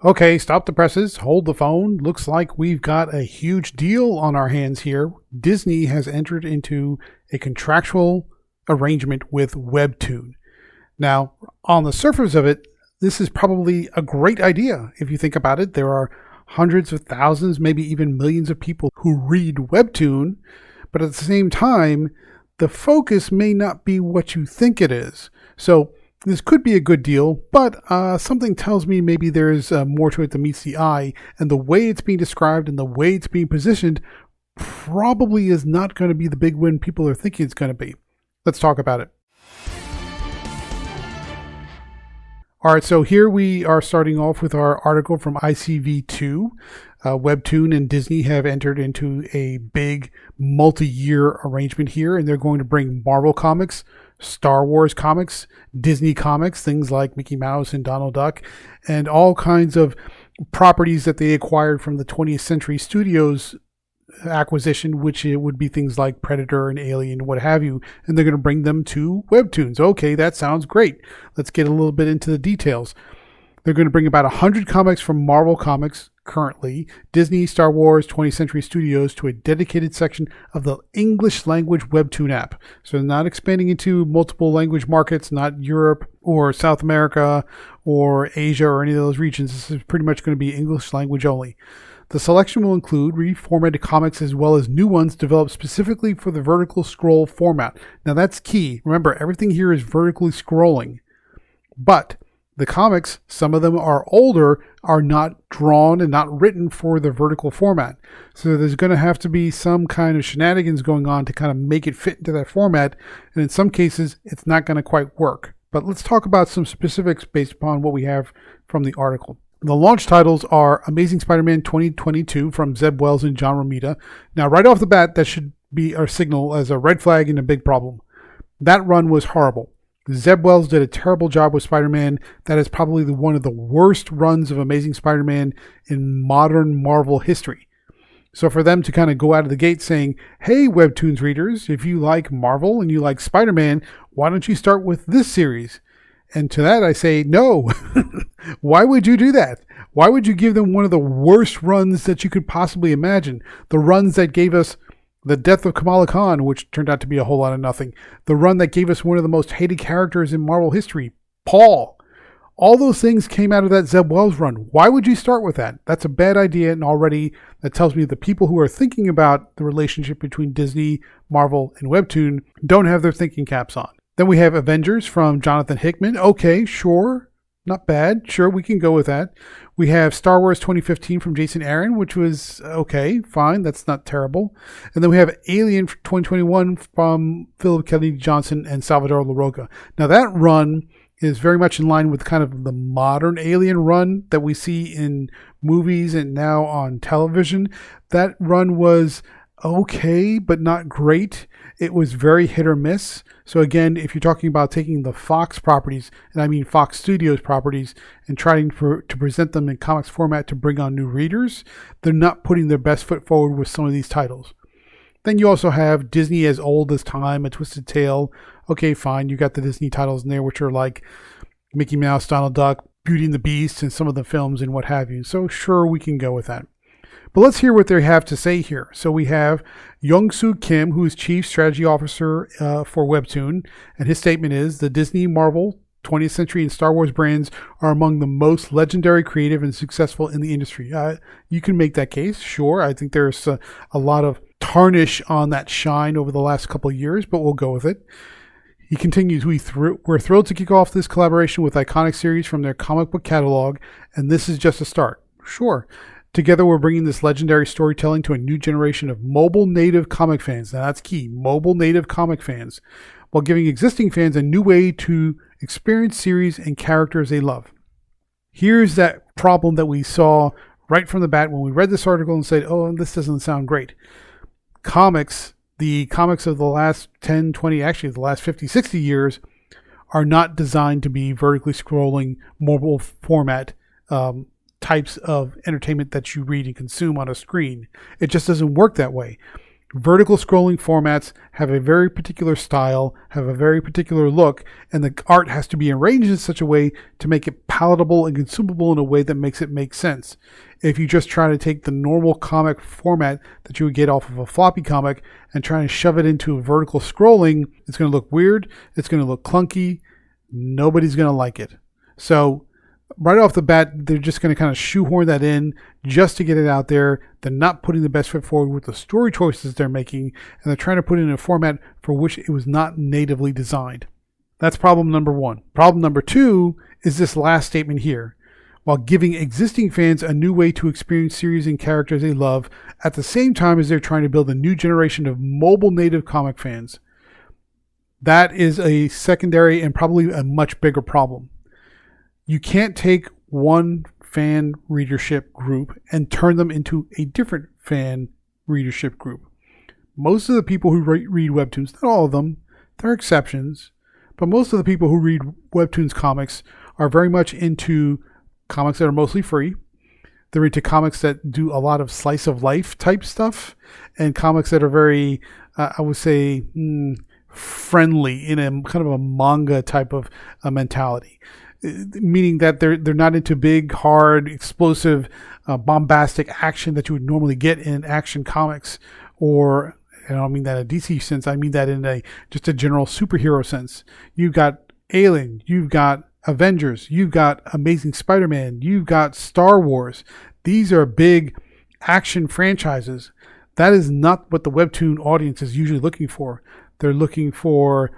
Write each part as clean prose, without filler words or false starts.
Okay, stop the presses, hold the phone. Looks like we've got a huge deal on our hands here. Disney has entered into a contractual arrangement with Webtoon. Now, on the surface of it, this is probably a great idea. If you think about it, there are hundreds of thousands, maybe even millions of people who read Webtoon, but at the same time, the focus may not be what you think it is. So this could be a good deal, but something tells me maybe there's more to it than meets the eye, and the way it's being described and the way it's being positioned probably is not going to be the big win people are thinking it's going to be. Let's talk about it. All right, so here we are starting off with our article from ICV2. Webtoon and Disney have entered into a big multi-year arrangement here, and they're going to bring Marvel comics, Star Wars comics, Disney comics, things like Mickey Mouse and Donald Duck, and all kinds of properties that they acquired from the 20th Century Studios acquisition, which it would be things like Predator and Alien, what have you, and they're going to bring them to Webtoons. Okay, that sounds great. Let's get a little bit into the details. They're going to bring about 100 comics from Marvel Comics currently, Disney, Star Wars, 20th Century Studios, to a dedicated section of the English language Webtoon app. So they're not expanding into multiple language markets, not Europe or South America or Asia or any of those regions. This is pretty much going to be English language only. The selection will include reformatted comics as well as new ones developed specifically for the vertical scroll format. Now that's key. Remember, everything here is vertically scrolling. But the comics, some of them are older, are not drawn and not written for the vertical format. So there's going to have to be some kind of shenanigans going on to kind of make it fit into that format. And in some cases, it's not going to quite work. But let's talk about some specifics based upon what we have from the article. The launch titles are Amazing Spider-Man 2022 from Zeb Wells and John Romita. Now, right off the bat, that should be our signal as a red flag and a big problem. That run was horrible. Zeb Wells did a terrible job with Spider-Man. That is probably one of the worst runs of Amazing Spider-Man in modern Marvel history. So for them to kind of go out of the gate saying, hey, Webtoons readers, if you like Marvel and you like Spider-Man, why don't you start with this series? And to that I say, no. Why would you do that? Why would you give them one of the worst runs that you could possibly imagine? The runs that gave us the death of Kamala Khan, which turned out to be a whole lot of nothing. The run that gave us one of the most hated characters in Marvel history, Paul. All those things came out of that Zeb Wells run. Why would you start with that? That's a bad idea, and already that tells me the people who are thinking about the relationship between Disney, Marvel, and Webtoon don't have their thinking caps on. Then we have Avengers from Jonathan Hickman. Okay, sure. Not bad. Sure, we can go with that. We have Star Wars 2015 from Jason Aaron, which was okay, fine. That's not terrible. And then we have Alien 2021 from Philip Kennedy Johnson and Salvador Larroca. Now that run is very much in line with kind of the modern Alien run that we see in movies and now on television. That run was okay, but not great. It was very hit or miss. So again, if you're talking about taking the Fox properties, and I mean Fox Studios properties, and trying to present them in comics format to bring on new readers, they're not putting their best foot forward with some of these titles. Then you also have Disney as Old as Time, A Twisted Tale. Okay, fine. You got the Disney titles in there, which are like Mickey Mouse, Donald Duck, Beauty and the Beast, and some of the films and what have you. So sure, we can go with that. But let's hear what they have to say here. So we have Young-Soo Kim, who is Chief Strategy Officer for Webtoon, and his statement is, the Disney, Marvel, 20th Century, and Star Wars brands are among the most legendary, creative, and successful in the industry. You can make that case, sure. I think there's a lot of tarnish on that shine over the last couple of years, but we'll go with it. He continues, we're thrilled to kick off this collaboration with iconic series from their comic book catalog, and this is just a start. Sure. Together, we're bringing this legendary storytelling to a new generation of mobile native comic fans. Now, that's key. Mobile native comic fans, while giving existing fans a new way to experience series and characters they love. Here's that problem that we saw right from the bat when we read this article and said, oh, this doesn't sound great. The comics of the last 10, 20, actually the last 50, 60 years are not designed to be vertically scrolling mobile format types of entertainment that you read and consume on a screen. It just doesn't work that way. Vertical scrolling formats have a very particular style, have a very particular look, and the art has to be arranged in such a way to make it palatable and consumable in a way that makes it make sense. If you just try to take the normal comic format that you would get off of a floppy comic and try to shove it into a vertical scrolling, it's going to look weird, it's going to look clunky, nobody's going to like it. So right off the bat, they're just going to kind of shoehorn that in just to get it out there. They're not putting the best foot forward with the story choices they're making, and they're trying to put it in a format for which it was not natively designed. That's problem number one. Problem number two is this last statement here. While giving existing fans a new way to experience series and characters they love, at the same time as they're trying to build a new generation of mobile native comic fans. That is a secondary and probably a much bigger problem. You can't take one fan readership group and turn them into a different fan readership group. Most of the people who read webtoons, not all of them, there are exceptions, but most of the people who read webtoons comics are very much into comics that are mostly free. They're into comics that do a lot of slice of life type stuff, and comics that are very, I would say, friendly in a kind of a manga type of mentality. Meaning that they're not into big, hard, explosive, bombastic action that you would normally get in action comics, or I don't mean that in a DC sense. I mean that in just a general superhero sense. You've got Alien, you've got Avengers, you've got Amazing Spider-Man, you've got Star Wars. These are big action franchises. That is not what the webtoon audience is usually looking for. They're looking for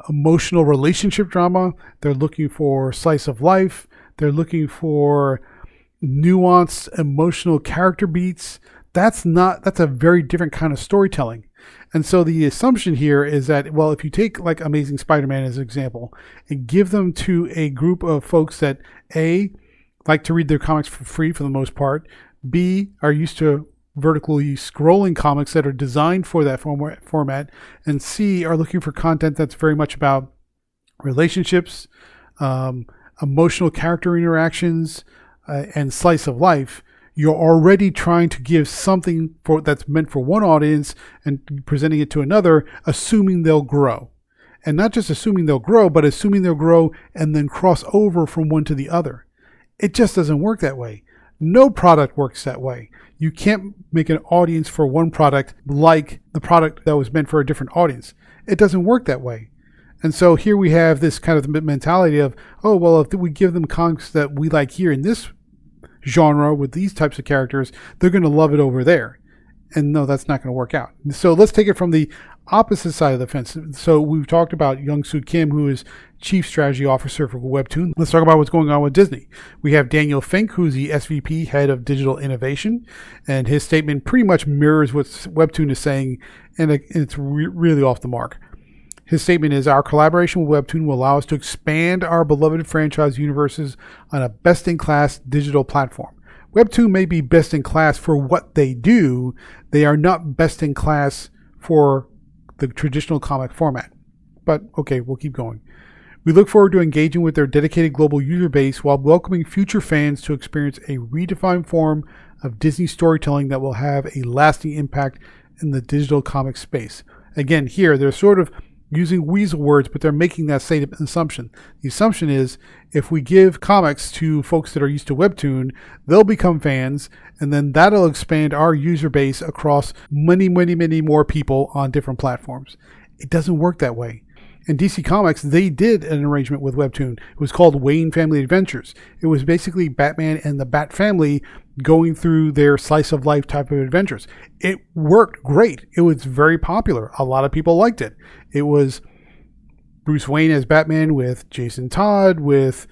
emotional relationship drama. They're looking for slice of life. They're looking for nuanced emotional character beats. That's a very different kind of storytelling. And so the assumption here is that, well, if you take like Amazing Spider-Man as an example and give them to a group of folks that A, like to read their comics for free for the most part, B, are used to vertically scrolling comics that are designed for that format, and C, are looking for content that's very much about relationships, emotional character interactions, and slice of life, you're already trying to give something that's meant for one audience and presenting it to another, assuming they'll grow. And not just assuming they'll grow, but assuming they'll grow and then cross over from one to the other. It just doesn't work that way. No product works that way. You can't make an audience for one product like the product that was meant for a different audience. It doesn't work that way. And so here we have this kind of mentality of, oh, well, if we give them comics that we like here in this genre with these types of characters, they're going to love it over there. And no, that's not going to work out. So let's take it from the opposite side of the fence. So we've talked about Young-Soo Kim, who is Chief Strategy Officer for Webtoon. Let's talk about what's going on with Disney. We have Daniel Fink, who's the SVP, Head of Digital Innovation, and his statement pretty much mirrors what Webtoon is saying, and it's really off the mark. His statement is, our collaboration with Webtoon will allow us to expand our beloved franchise universes on a best-in-class digital platform. Webtoon may be best in class for what they do. They are not best in class for the traditional comic format. But okay, we'll keep going. We look forward to engaging with their dedicated global user base while welcoming future fans to experience a redefined form of Disney storytelling that will have a lasting impact in the digital comic space. Again, here, they're sort of using weasel words, but they're making that same assumption. The assumption is, if we give comics to folks that are used to Webtoon, they'll become fans, and then that'll expand our user base across many, many, many more people on different platforms. It doesn't work that way. In DC Comics, they did an arrangement with Webtoon. It was called Wayne Family Adventures. It was basically Batman and the Bat family going through their slice of life type of adventures. It worked great. It was very popular. A lot of people liked it. It was Bruce Wayne as Batman with Jason Todd, with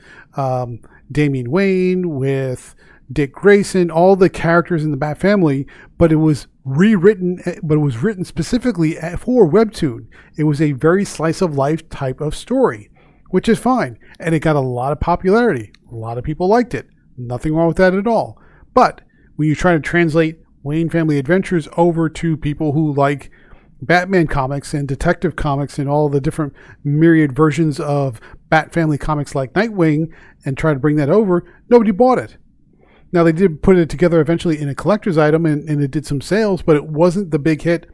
Damian Wayne, with Dick Grayson, all the characters in the Bat family, but it was rewritten, but it was written specifically for Webtoon. It was a very slice of life type of story, which is fine. And it got a lot of popularity. A lot of people liked it. Nothing wrong with that at all. But when you try to translate Wayne Family Adventures over to people who like Batman comics and detective comics and all the different myriad versions of Bat family comics like Nightwing and try to bring that over, nobody bought it. Now, they did put it together eventually in a collector's item and it did some sales, but it wasn't the big hit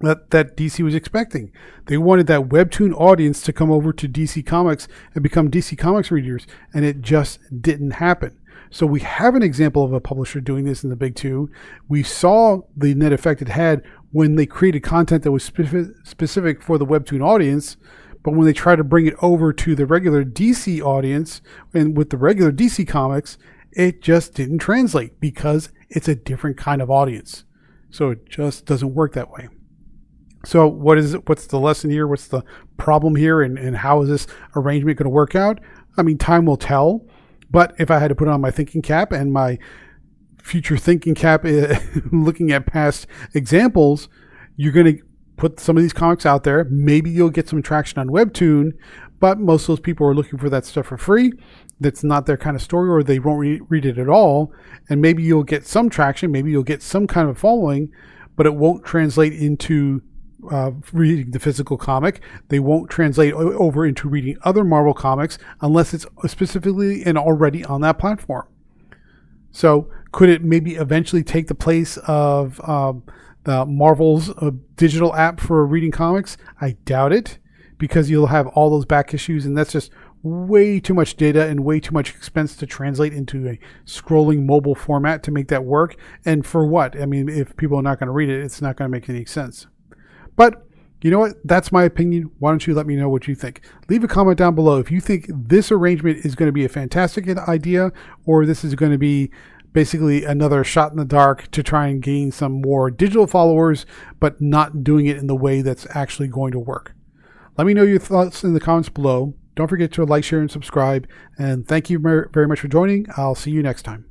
that DC was expecting. They wanted that Webtoon audience to come over to DC Comics and become DC Comics readers, and it just didn't happen. So we have an example of a publisher doing this in the big two. We saw the net effect it had when they created content that was specific for the Webtoon audience, but when they tried to bring it over to the regular DC audience and with the regular DC Comics, it just didn't translate because it's a different kind of audience. So it just doesn't work that way. So what's the lesson here? What's the problem here? And how is this arrangement going to work out? I mean, time will tell. But if I had to put on my thinking cap and my future thinking cap, looking at past examples, you're going to put some of these comics out there. Maybe you'll get some traction on Webtoon, but most of those people are looking for that stuff for free. That's not their kind of story, or they won't read it at all. And maybe you'll get some traction. Maybe you'll get some kind of following, but it won't translate into reading the physical comic. They won't translate over into reading other Marvel comics unless it's specifically and already on that platform. So could it maybe eventually take the place of the Marvel's digital app for reading comics? I doubt it, because you'll have all those back issues, and that's just way too much data and way too much expense to translate into a scrolling mobile format to make that work. And for what? I mean, if people are not going to read it, it's not going to make any sense. But you know what? That's my opinion. Why don't you let me know what you think? Leave a comment down below if you think this arrangement is going to be a fantastic idea, or this is going to be basically another shot in the dark to try and gain some more digital followers, but not doing it in the way that's actually going to work. Let me know your thoughts in the comments below. Don't forget to like, share, and subscribe. And thank you very much for joining. I'll see you next time.